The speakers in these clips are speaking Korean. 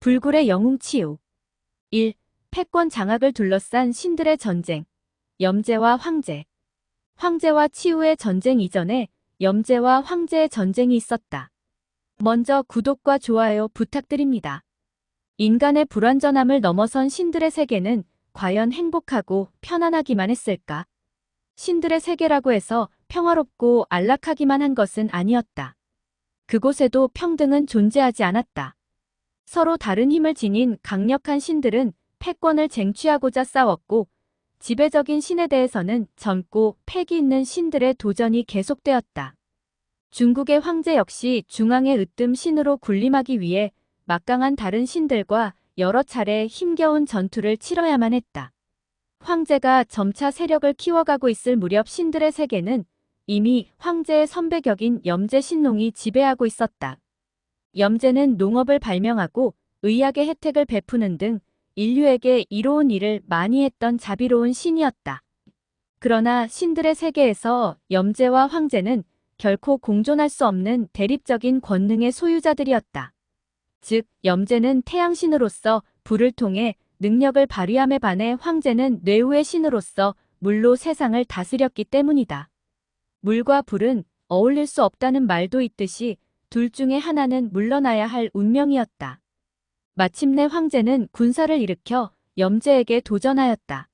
불굴의 영웅 치우. 1. 패권 장악을 둘러싼 신들의 전쟁. 염제와 황제. 황제와 치우의 전쟁 이전에 염제와 황제의 전쟁이 있었다. 먼저 구독과 좋아요 부탁드립니다. 인간의 불완전함을 넘어선 신들의 세계는 과연 행복하고 편안하기만 했을까? 신들의 세계라고 해서 평화롭고 안락하기만 한 것은 아니었다. 그곳에도 평등은 존재하지 않았다. 서로 다른 힘을 지닌 강력한 신들은 패권을 쟁취하고자 싸웠고, 지배적인 신에 대해서는 젊고 패기 있는 신들의 도전이 계속되었다. 중국의 황제 역시 중앙의 으뜸 신으로 군림하기 위해 막강한 다른 신들과 여러 차례 힘겨운 전투를 치러야만 했다. 황제가 점차 세력을 키워가고 있을 무렵 신들의 세계는 이미 황제의 선배격인 염제 신농이 지배하고 있었다. 염제는 농업을 발명하고 의학의 혜택을 베푸는 등 인류에게 이로운 일을 많이 했던 자비로운 신이었다. 그러나 신들의 세계에서 염제와 황제는 결코 공존할 수 없는 대립적인 권능의 소유자들이었다. 즉, 염제는 태양신으로서 불을 통해 능력을 발휘함에 반해 황제는 뇌우의 신으로서 물로 세상을 다스렸기 때문이다. 물과 불은 어울릴 수 없다는 말도 있듯이 둘 중에 하나는 물러나야 할 운명이었다. 마침내 황제는 군사를 일으켜 염제에게 도전하였다.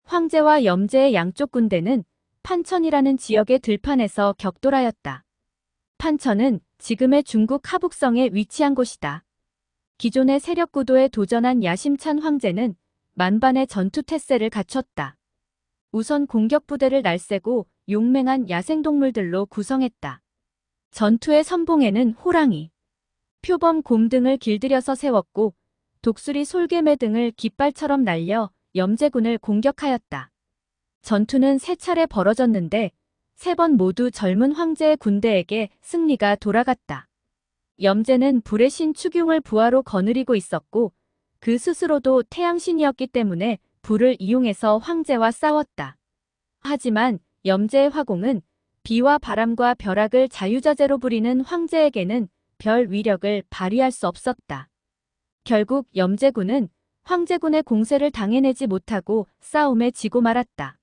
황제와 염제의 양쪽 군대는 판천이라는 지역의 들판에서 격돌하였다. 판천은 지금의 중국 하북성에 위치한 곳이다. 기존의 세력 구도에 도전한 야심찬 황제는 만반의 전투 태세를 갖췄다. 우선 공격 부대를 날세고 용맹한 야생동물들로 구성했다. 전투의 선봉에는 호랑이, 표범, 곰 등을 길들여서 세웠고, 독수리, 솔개매 등을 깃발처럼 날려 염제군을 공격하였다. 전투는 3차례 벌어졌는데 3번 모두 젊은 황제의 군대에게 승리가 돌아갔다. 염제는 불의 신 추경을 부하로 거느리고 있었고, 그 스스로도 태양신이었기 때문에 불을 이용해서 황제와 싸웠다. 하지만 염제의 화공은 비와 바람과 벼락을 자유자재로 부리는 황제에게는 별 위력을 발휘할 수 없었다. 결국 염제군은 황제군의 공세를 당해내지 못하고 싸움에 지고 말았다.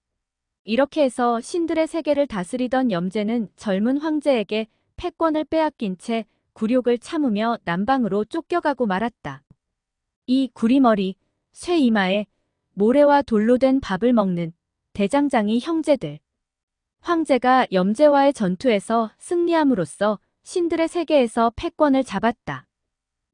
이렇게 해서 신들의 세계를 다스리던 염제는 젊은 황제에게 패권을 빼앗긴 채 굴욕을 참으며 남방으로 쫓겨가고 말았다. 이 구리머리, 쇠 이마에 모래와 돌로 된 밥을 먹는 대장장이 형제들. 황제가 염제와의 전투에서 승리함으로써 신들의 세계에서 패권을 잡았다.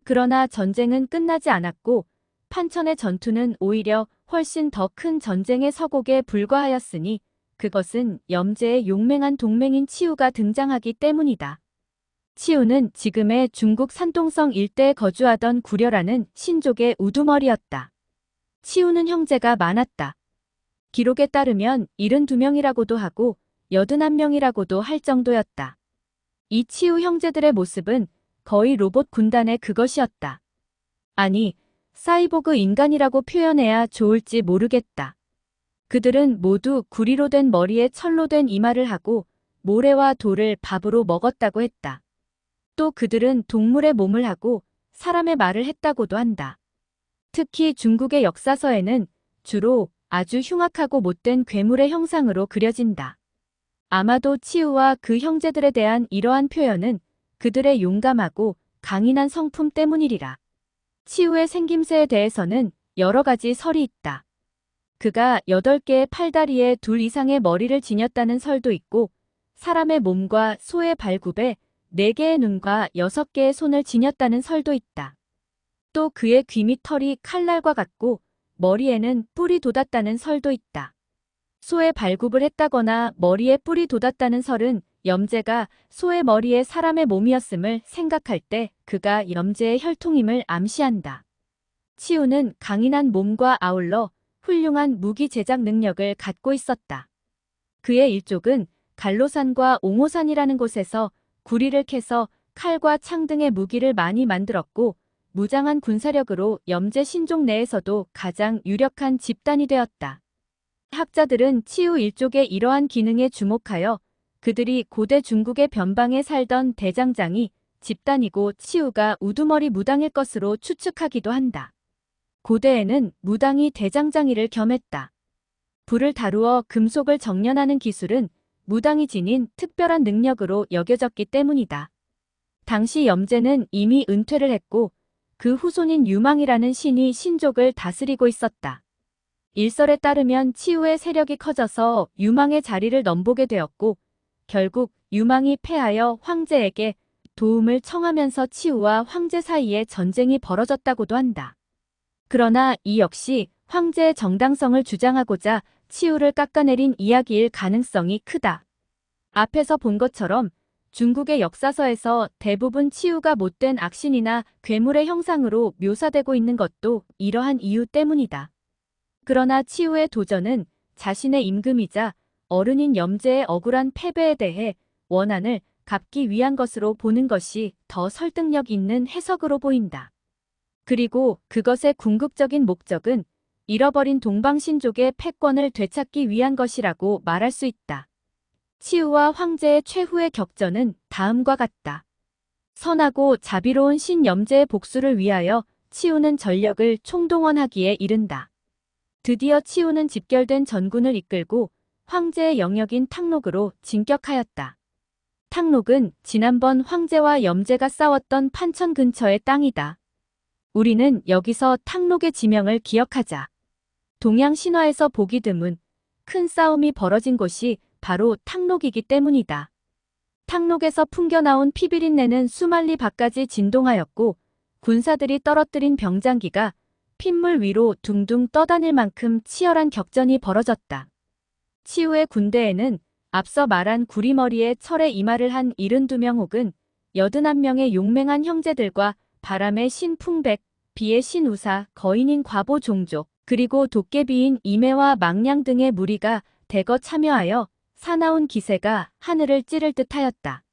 그러나 전쟁은 끝나지 않았고 판천의 전투는 오히려 훨씬 더 큰 전쟁의 서곡에 불과하였으니 그것은 염제의 용맹한 동맹인 치우가 등장하기 때문이다. 치우는 지금의 중국 산동성 일대에 거주하던 구려라는 신족의 우두머리였다. 치우는 형제가 많았다. 기록에 따르면 72명이라고도 하고 81명이라고도 할 정도였다. 이 치우 형제들의 모습은 거의 로봇 군단의 그것이었다. 아니, 사이보그 인간이라고 표현해야 좋을지 모르겠다. 그들은 모두 구리로 된 머리에 철로 된 이마를 하고 모래와 돌을 밥으로 먹었다고 했다. 또 그들은 동물의 몸을 하고 사람의 말을 했다고도 한다. 특히 중국의 역사서에는 주로 아주 흉악하고 못된 괴물의 형상으로 그려진다. 아마도 치우와 그 형제들에 대한 이러한 표현은 그들의 용감하고 강인한 성품 때문이리라. 치우의 생김새에 대해서는 여러 가지 설이 있다. 그가 8개의 팔다리에 2 이상의 머리를 지녔다는 설도 있고, 사람의 몸과 소의 발굽에 4개의 눈과 6개의 손을 지녔다는 설도 있다. 또 그의 귀 및 털이 칼날과 같고 머리에는 뿔이 돋았다는 설도 있다. 소의 발굽을 했다거나 머리에 뿔이 돋았다는 설은 염제가 소의 머리에 사람의 몸이었음을 생각할 때 그가 염제의 혈통임을 암시한다. 치우는 강인한 몸과 아울러 훌륭한 무기 제작 능력을 갖고 있었다. 그의 일족은 갈로산과 옹호산이라는 곳에서 구리를 캐서 칼과 창 등의 무기를 많이 만들었고, 무장한 군사력으로 염제 신족 내에서도 가장 유력한 집단이 되었다. 학자들은 치우 일족의 이러한 기능에 주목하여 그들이 고대 중국의 변방에 살던 대장장이, 집단이고 치우가 우두머리 무당일 것으로 추측하기도 한다. 고대에는 무당이 대장장이를 겸했다. 불을 다루어 금속을 정련하는 기술은 무당이 지닌 특별한 능력으로 여겨졌기 때문이다. 당시 염제는 이미 은퇴를 했고 그 후손인 유망이라는 신이 신족을 다스리고 있었다. 일설에 따르면 치우의 세력이 커져서 유망의 자리를 넘보게 되었고 결국 유망이 패하여 황제에게 도움을 청하면서 치우와 황제 사이에 전쟁이 벌어졌다고도 한다. 그러나 이 역시 황제의 정당성을 주장하고자 치우를 깎아내린 이야기일 가능성이 크다. 앞에서 본 것처럼 중국의 역사서에서 대부분 치우가 못된 악신이나 괴물의 형상으로 묘사되고 있는 것도 이러한 이유 때문이다. 그러나 치우의 도전은 자신의 임금이자 어른인 염제의 억울한 패배에 대해 원한을 갚기 위한 것으로 보는 것이 더 설득력 있는 해석으로 보인다. 그리고 그것의 궁극적인 목적은 잃어버린 동방신족의 패권을 되찾기 위한 것이라고 말할 수 있다. 치우와 황제의 최후의 격전은 다음과 같다. 선하고 자비로운 신염제의 복수를 위하여 치우는 전력을 총동원하기에 이른다. 드디어 치우는 집결된 전군을 이끌고 황제의 영역인 탕록으로 진격하였다. 탕록은 지난번 황제와 염제가 싸웠던 판천 근처의 땅이다. 우리는 여기서 탕록의 지명을 기억하자. 동양 신화에서 보기 드문 큰 싸움이 벌어진 곳이 바로 탕록이기 때문이다. 탕록에서 풍겨나온 피비린내는 수만리 밖까지 진동하였고 군사들이 떨어뜨린 병장기가 핏물 위로 둥둥 떠다닐 만큼 치열한 격전이 벌어졌다. 치우의 군대에는 앞서 말한 구리머리에 철에 이마를 한 72명 혹은 81명의 용맹한 형제들과 바람의 신 풍백, 비의 신 우사, 거인인 과보 종족, 그리고 도깨비인 이매와 망냥 등의 무리가 대거 참여하여 사나운 기세가 하늘을 찌를 듯하였다.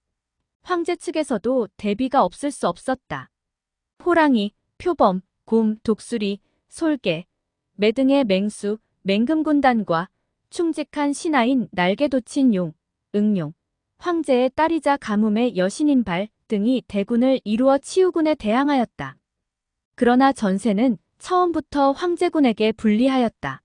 황제 측에서도 대비가 없을 수 없었다. 호랑이, 표범, 곰, 독수리, 솔개, 매 등의 맹수, 맹금군단과 충직한 신하인 날개 돋친 용, 응용, 황제의 딸이자 가뭄의 여신인 발 등이 대군을 이루어 치우군에 대항하였다. 그러나 전세는 처음부터 황제군에게 불리하였다.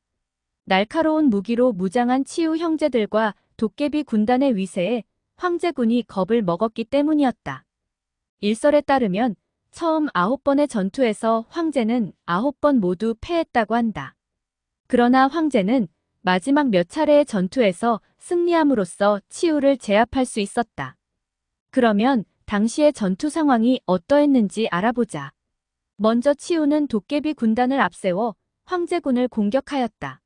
날카로운 무기로 무장한 치우 형제들과 도깨비 군단의 위세에 황제군이 겁을 먹었기 때문이었다. 일설에 따르면 처음 9번의 전투에서 황제는 9번 모두 패했다고 한다. 그러나 황제는 마지막 몇 차례의 전투에서 승리함으로써 치우를 제압할 수 있었다. 그러면 당시의 전투 상황이 어떠했는지 알아보자. 먼저 치우는 도깨비 군단을 앞세워 황제군을 공격하였다.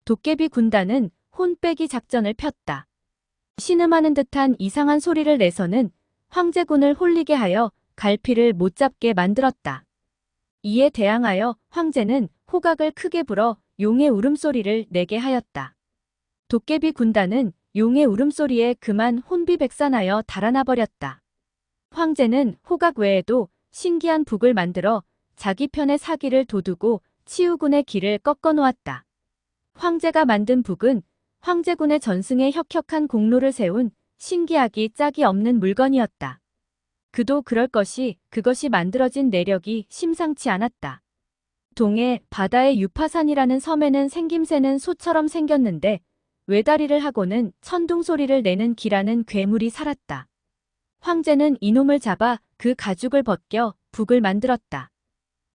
도깨비 군단은 혼빼기 작전을 폈다. 신음하는 듯한 이상한 소리를 내서는 황제군을 홀리게 하여 갈피를 못 잡게 만들었다. 이에 대항하여 황제는 호각을 크게 불어 용의 울음소리를 내게 하였다. 도깨비 군단은 용의 울음소리에 그만 혼비백산하여 달아나 버렸다. 황제는 호각 외에도 신기한 북을 만들어 자기 편의 사기를 돋우고 치우군의 길을 꺾어 놓았다. 황제가 만든 북은 황제군의 전승에 혁혁한 공로를 세운 신기하기 짝이 없는 물건이었다. 그도 그럴 것이 그것이 만들어진 내력이 심상치 않았다. 동해 바다의 유파산이라는 섬에는 생김새는 소처럼 생겼는데 외다리를 하고는 천둥 소리를 내는 기라는 괴물이 살았다. 황제는 이놈을 잡아 그 가죽을 벗겨 북을 만들었다.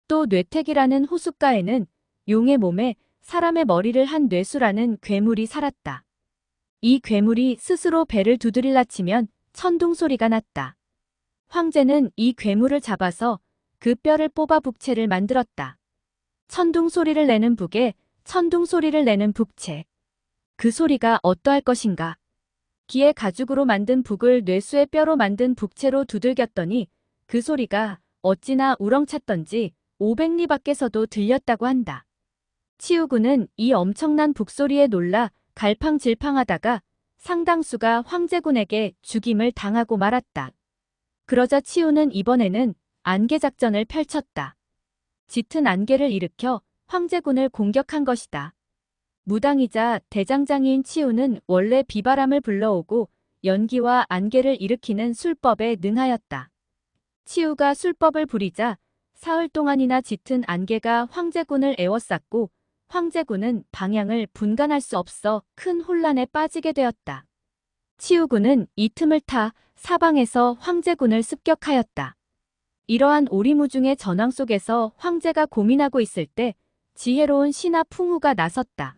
또 뇌택이라는 호숫가에는 용의 몸에 사람의 머리를 한 뇌수라는 괴물이 살았다. 이 괴물이 스스로 배를 두드릴라 치면 천둥 소리가 났다. 황제는 이 괴물을 잡아서 그 뼈를 뽑아 북채를 만들었다. 천둥 소리를 내는 북에 천둥 소리를 내는 북채. 그 소리가 어떠할 것인가? 기의 가죽으로 만든 북을 뇌수의 뼈로 만든 북채로 두들겼더니 그 소리가 어찌나 우렁찼던지 500리 밖에서도 들렸다고 한다. 치우군은 이 엄청난 북소리에 놀라 갈팡질팡하다가 상당수가 황제군에게 죽임을 당하고 말았다. 그러자 치우는 이번에는 안개작전을 펼쳤다. 짙은 안개를 일으켜 황제군을 공격한 것이다. 무당이자 대장장이인 치우는 원래 비바람을 불러오고 연기와 안개를 일으키는 술법에 능하였다. 치우가 술법을 부리자 사흘 동안이나 짙은 안개가 황제군을 에워쌌고 황제군은 방향을 분간할 수 없어 큰 혼란에 빠지게 되었다. 치우군은 이 틈을 타 사방에서 황제군을 습격하였다. 이러한 오리무중의 전황 속에서 황제가 고민하고 있을 때 지혜로운 신하 풍후가 나섰다.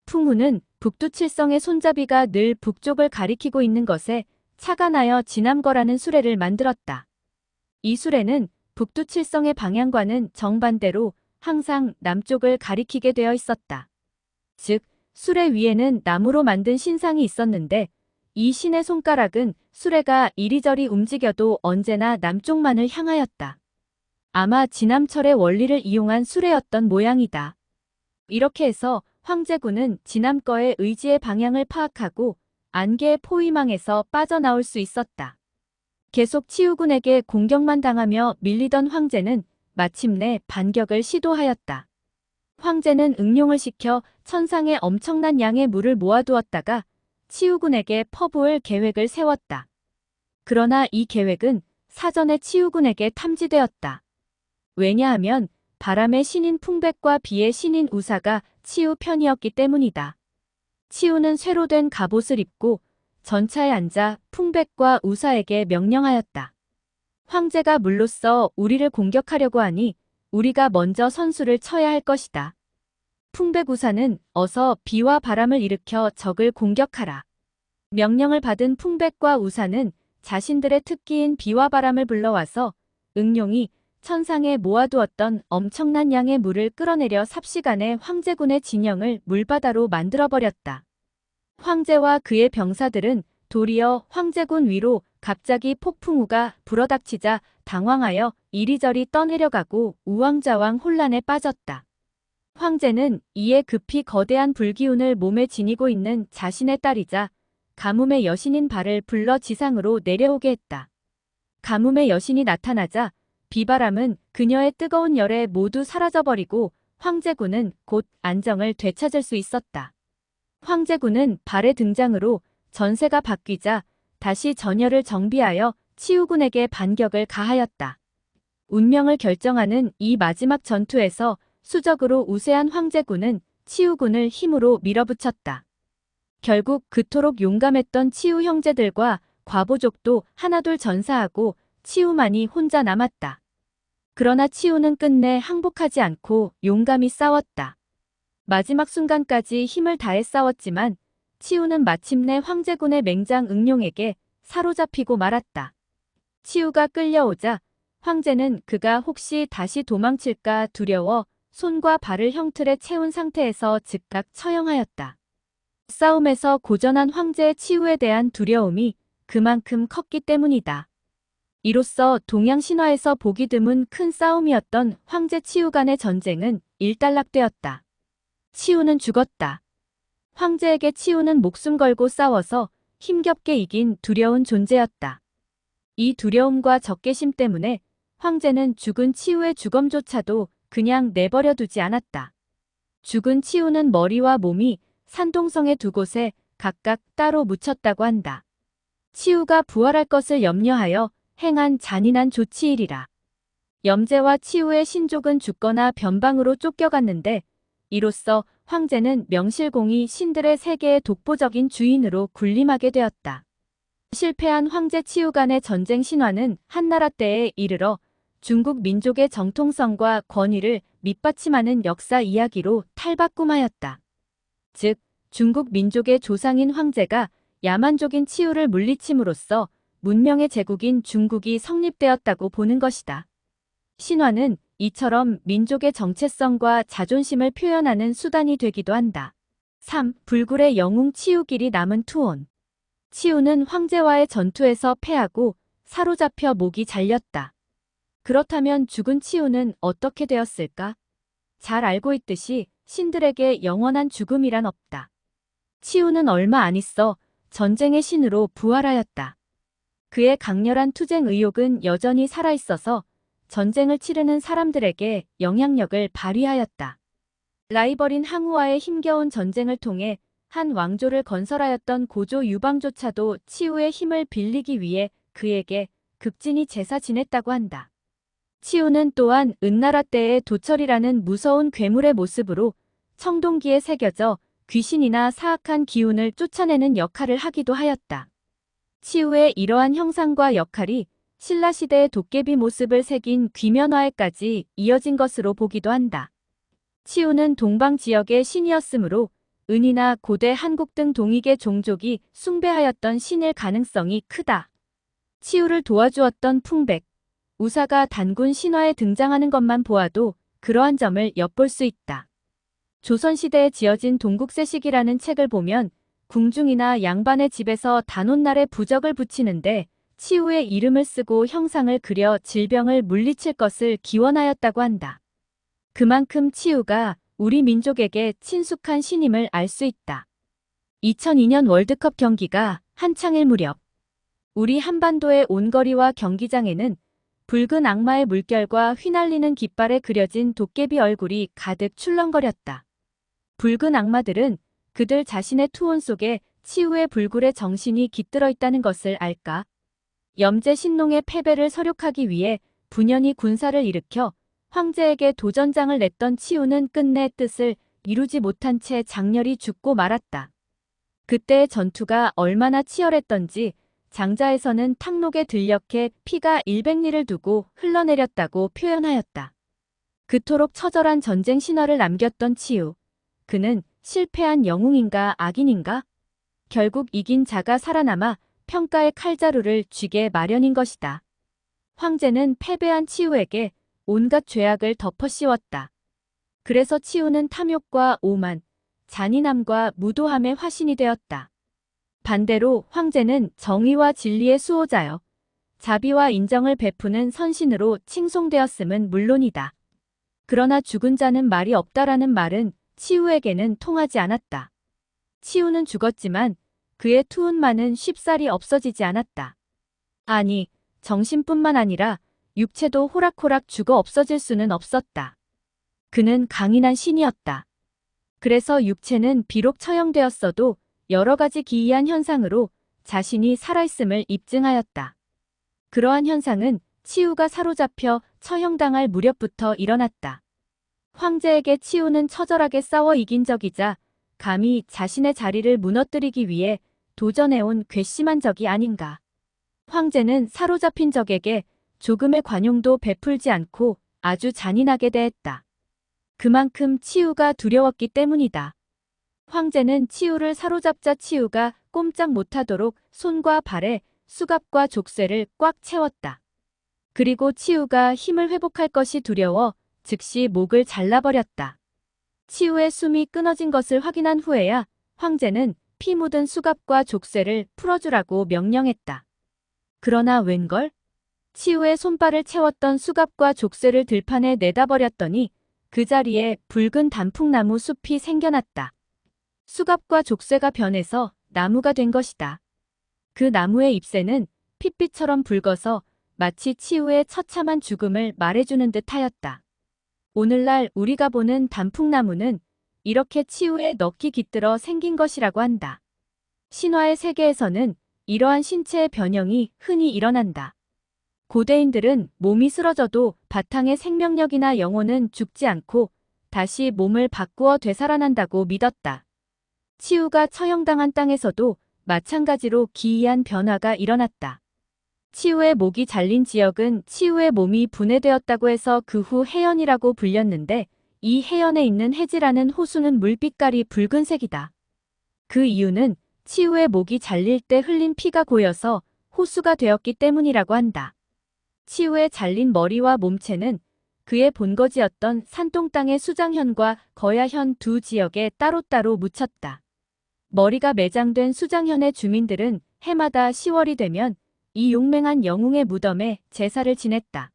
풍후는 북두칠성의 손잡이가 늘 북쪽을 가리키고 있는 것에 차가 나여 진암거라는 수레를 만들었다. 이 수레는 북두칠성의 방향과는 정반대로 항상 남쪽을 가리키게 되어 있었다. 즉, 수레 위에는 나무로 만든 신상이 있었는데 이 신의 손가락은 수레가 이리저리 움직여도 언제나 남쪽만을 향하였다. 아마 진암철의 원리를 이용한 수레였던 모양이다. 이렇게 해서 황제군은 진암거의 의지의 방향을 파악하고 안개의 포위망에서 빠져나올 수 있었다. 계속 치우군에게 공격만 당하며 밀리던 황제는 마침내 반격을 시도하였다. 황제는 응용을 시켜 천상에 엄청난 양의 물을 모아두었다가 치우군에게 퍼부을 계획을 세웠다. 그러나 이 계획은 사전에 치우군에게 탐지되었다. 왜냐하면 바람의 신인 풍백과 비의 신인 우사가 치우 편이었기 때문이다. 치우는 쇠로 된 갑옷을 입고 전차에 앉아 풍백과 우사에게 명령하였다. 황제가 물로써 우리를 공격하려고 하니 우리가 먼저 선수를 쳐야 할 것이다. 풍백우사는 어서 비와 바람을 일으켜 적을 공격하라. 명령을 받은 풍백과 우사는 자신들의 특기인 비와 바람을 불러와서 응용이 천상에 모아두었던 엄청난 양의 물을 끌어내려 삽시간에 황제군의 진영을 물바다로 만들어버렸다. 황제와 그의 병사들은 도리어 황제군 위로 갑자기 폭풍우가 불어닥치자 당황하여 이리저리 떠내려가고 우왕좌왕 혼란에 빠졌다. 황제는 이에 급히 거대한 불기운을 몸에 지니고 있는 자신의 딸이자 가뭄의 여신인 발을 불러 지상으로 내려오게 했다. 가뭄의 여신이 나타나자 비바람은 그녀의 뜨거운 열에 모두 사라져버리고 황제군은 곧 안정을 되찾을 수 있었다. 황제군은 발의 등장으로 전세가 바뀌자 다시 전열을 정비하여 치우군에게 반격을 가하였다. 운명을 결정하는 이 마지막 전투에서 수적으로 우세한 황제군은 치우군을 힘으로 밀어붙였다. 결국 그토록 용감했던 치우 형제들과 과보족도 하나둘 전사하고 치우만이 혼자 남았다. 그러나 치우는 끝내 항복하지 않고 용감히 싸웠다. 마지막 순간까지 힘을 다해 싸웠지만 치우는 마침내 황제군의 맹장 응용에게 사로잡히고 말았다. 치우가 끌려오자 황제는 그가 혹시 다시 도망칠까 두려워 손과 발을 형틀에 채운 상태에서 즉각 처형하였다. 싸움에서 고전한 황제의 치우에 대한 두려움이 그만큼 컸기 때문이다. 이로써 동양 신화에서 보기 드문 큰 싸움이었던 황제 치우 간의 전쟁은 일단락되었다. 치우는 죽었다. 황제에게 치우는 목숨 걸고 싸워서 힘겹게 이긴 두려운 존재였다. 이 두려움과 적개심 때문에 황제는 죽은 치우의 주검조차도 그냥 내버려 두지 않았다. 죽은 치우는 머리와 몸이 산동성의 두 곳에 각각 따로 묻혔다고 한다. 치우가 부활할 것을 염려하여 행한 잔인한 조치이리라. 염제와 치우의 신족은 죽거나 변방으로 쫓겨갔는데 이로써 황제는 명실공히 신들의 세계의 독보적인 주인으로 군림하게 되었다. 실패한 황제 치우 간의 전쟁 신화는 한나라 때에 이르러 중국 민족의 정통성과 권위를 밑받침하는 역사 이야기로 탈바꿈하였다. 즉, 중국 민족의 조상인 황제가 야만족인 치우를 물리침으로써 문명의 제국인 중국이 성립되었다고 보는 것이다. 신화는 이처럼 민족의 정체성과 자존심을 표현하는 수단이 되기도 한다. 3. 불굴의 영웅 치우길이 남은 투혼. 치우는 황제와의 전투에서 패하고 사로잡혀 목이 잘렸다. 그렇다면 죽은 치우는 어떻게 되었을까? 잘 알고 있듯이 신들에게 영원한 죽음이란 없다. 치우는 얼마 안 있어 전쟁의 신으로 부활하였다. 그의 강렬한 투쟁 의욕은 여전히 살아있어서 전쟁을 치르는 사람들에게 영향력을 발휘하였다. 라이벌인 항우와의 힘겨운 전쟁을 통해 한 왕조를 건설하였던 고조 유방조차도 치우의 힘을 빌리기 위해 그에게 극진히 제사 지냈다고 한다. 치우는 또한 은나라 때의 도철이라는 무서운 괴물의 모습으로 청동기에 새겨져 귀신이나 사악한 기운을 쫓아내는 역할을 하기도 하였다. 치우의 이러한 형상과 역할이 신라시대의 도깨비 모습을 새긴 귀면화에까지 이어진 것으로 보기도 한다. 치우는 동방 지역의 신이었으므로 은이나 고대 한국 등 동익의 종족이 숭배하였던 신일 가능성이 크다. 치우를 도와주었던 풍백, 우사가 단군 신화에 등장하는 것만 보아도 그러한 점을 엿볼 수 있다. 조선시대에 지어진 동국세식이라는 책을 보면 궁중이나 양반의 집에서 단오날에 부적을 붙이는데 치우의 이름을 쓰고 형상을 그려 질병을 물리칠 것을 기원하였다고 한다. 그만큼 치우가 우리 민족에게 친숙한 신임을 알 수 있다. 2002년 월드컵 경기가 한창일 무렵 우리 한반도의 온거리와 경기장에는 붉은 악마의 물결과 휘날리는 깃발에 그려진 도깨비 얼굴이 가득 출렁거렸다. 붉은 악마들은 그들 자신의 투혼 속에 치우의 불굴의 정신이 깃들어 있다는 것을 알까? 염제 신농의 패배를 설욕하기 위해 분연히 군사를 일으켜 황제에게 도전장을 냈던 치우는 끝내 뜻을 이루지 못한 채 장렬히 죽고 말았다. 그때의 전투가 얼마나 치열했던지 장자에서는 탕록에 들녘에 피가 100리를 두고 흘러내렸다고 표현하였다. 그토록 처절한 전쟁 신화를 남겼던 치우. 그는 실패한 영웅인가 악인인가? 결국 이긴 자가 살아남아 평가의 칼자루를 쥐게 마련인 것이다. 황제는 패배한 치우에게 온갖 죄악을 덮어씌웠다. 그래서 치우는 탐욕과 오만, 잔인함과 무도함의 화신이 되었다. 반대로 황제는 정의와 진리의 수호자여 자비와 인정을 베푸는 선신으로 칭송되었음은 물론이다. 그러나 죽은 자는 말이 없다라는 말은 치우에게는 통하지 않았다. 치우는 죽었지만 그의 투혼만은 쉽사리 없어지지 않았다. 아니, 정신뿐만 아니라 육체도 호락호락 죽어 없어질 수는 없었다. 그는 강인한 신이었다. 그래서 육체는 비록 처형되었어도 여러 가지 기이한 현상으로 자신이 살아있음을 입증하였다. 그러한 현상은 치우가 사로잡혀 처형당할 무렵부터 일어났다. 황제에게 치우는 처절하게 싸워 이긴 적이자 감히 자신의 자리를 무너뜨리기 위해 도전해온 괘씸한 적이 아닌가. 황제는 사로잡힌 적에게 조금의 관용도 베풀지 않고 아주 잔인하게 대했다. 그만큼 치우가 두려웠기 때문이다. 황제는 치우를 사로잡자 치우가 꼼짝 못하도록 손과 발에 수갑과 족쇄를 꽉 채웠다. 그리고 치우가 힘을 회복할 것이 두려워 즉시 목을 잘라버렸다. 치우의 숨이 끊어진 것을 확인한 후에야 황제는 피 묻은 수갑과 족쇄를 풀어주라고 명령했다. 그러나 웬걸? 치우의 손발을 채웠던 수갑과 족쇄를 들판에 내다버렸더니 그 자리에 붉은 단풍나무 숲이 생겨났다. 수갑과 족쇄가 변해서 나무가 된 것이다. 그 나무의 잎새는 핏빛처럼 붉어서 마치 치우의 처참한 죽음을 말해주는 듯 하였다. 오늘날 우리가 보는 단풍나무는 이렇게 치우에 넋이 깃들어 생긴 것이라고 한다. 신화의 세계에서는 이러한 신체의 변형이 흔히 일어난다. 고대인들은 몸이 쓰러져도 바탕의 생명력이나 영혼은 죽지 않고 다시 몸을 바꾸어 되살아난다고 믿었다. 치우가 처형당한 땅에서도 마찬가지로 기이한 변화가 일어났다. 치우의 목이 잘린 지역은 치우의 몸이 분해되었다고 해서 그 후 해연이라고 불렸는데 이 해연에 있는 해지라는 호수는 물빛깔이 붉은색이다. 그 이유는 치우의 목이 잘릴 때 흘린 피가 고여서 호수가 되었기 때문이라고 한다. 치우의 잘린 머리와 몸체는 그의 본거지였던 산동 땅의 수장현과 거야현 두 지역에 따로따로 묻혔다. 머리가 매장된 수장현의 주민들은 해마다 10월이 되면 이 용맹한 영웅의 무덤에 제사를 지냈다.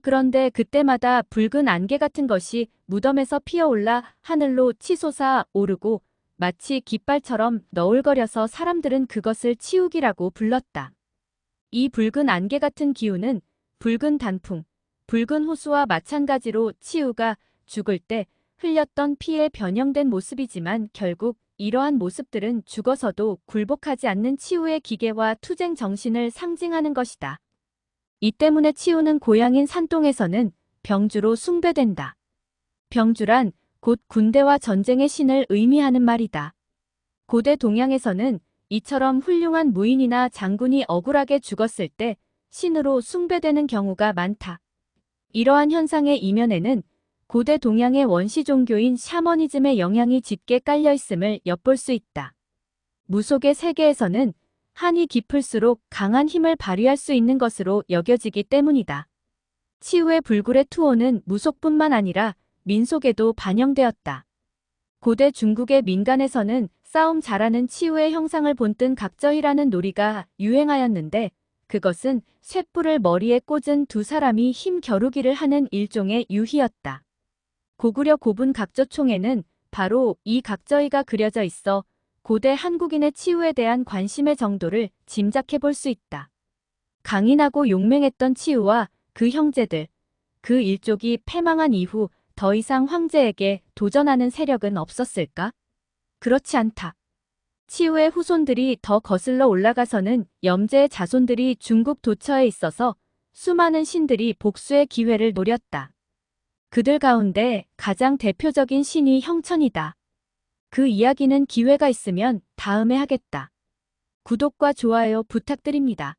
그런데 그때마다 붉은 안개 같은 것이 무덤에서 피어올라 하늘로 치솟아 오르고 마치 깃발처럼 너울거려서 사람들은 그것을 치우기라고 불렀다. 이 붉은 안개 같은 기운은 붉은 단풍, 붉은 호수와 마찬가지로 치우가 죽을 때 흘렸던 피에 변형된 모습이지만 결국 이러한 모습들은 죽어서도 굴복하지 않는 치우의 기계와 투쟁 정신을 상징하는 것이다. 이 때문에 치우는 고향인 산동에서는 병주로 숭배된다. 병주란 곧 군대와 전쟁의 신을 의미하는 말이다. 고대 동양에서는 이처럼 훌륭한 무인이나 장군이 억울하게 죽었을 때 신으로 숭배되는 경우가 많다. 이러한 현상의 이면에는 고대 동양의 원시 종교인 샤머니즘의 영향이 짙게 깔려 있음을 엿볼 수 있다. 무속의 세계에서는 한이 깊을수록 강한 힘을 발휘할 수 있는 것으로 여겨지기 때문이다. 치유의 불굴의 투호는 무속뿐만 아니라 민속에도 반영되었다. 고대 중국의 민간에서는 싸움 잘하는 치유의 형상을 본뜬 각저희라는 놀이가 유행하였는데 그것은 쇳불을 머리에 꽂은 두 사람이 힘 겨루기를 하는 일종의 유희였다. 고구려 고분 각저총에는 바로 이 각저희가 그려져 있어 고대 한국인의 치유에 대한 관심의 정도를 짐작해 볼 수 있다. 강인하고 용맹했던 치유와 그 형제들, 그 일족이 패망한 이후 더 이상 황제에게 도전하는 세력은 없었을까? 그렇지 않다. 치유의 후손들이 더 거슬러 올라가서는 염제의 자손들이 중국 도처에 있어서 수많은 신들이 복수의 기회를 노렸다. 그들 가운데 가장 대표적인 신이 형천이다. 그 이야기는 기회가 있으면 다음에 하겠다. 구독과 좋아요 부탁드립니다.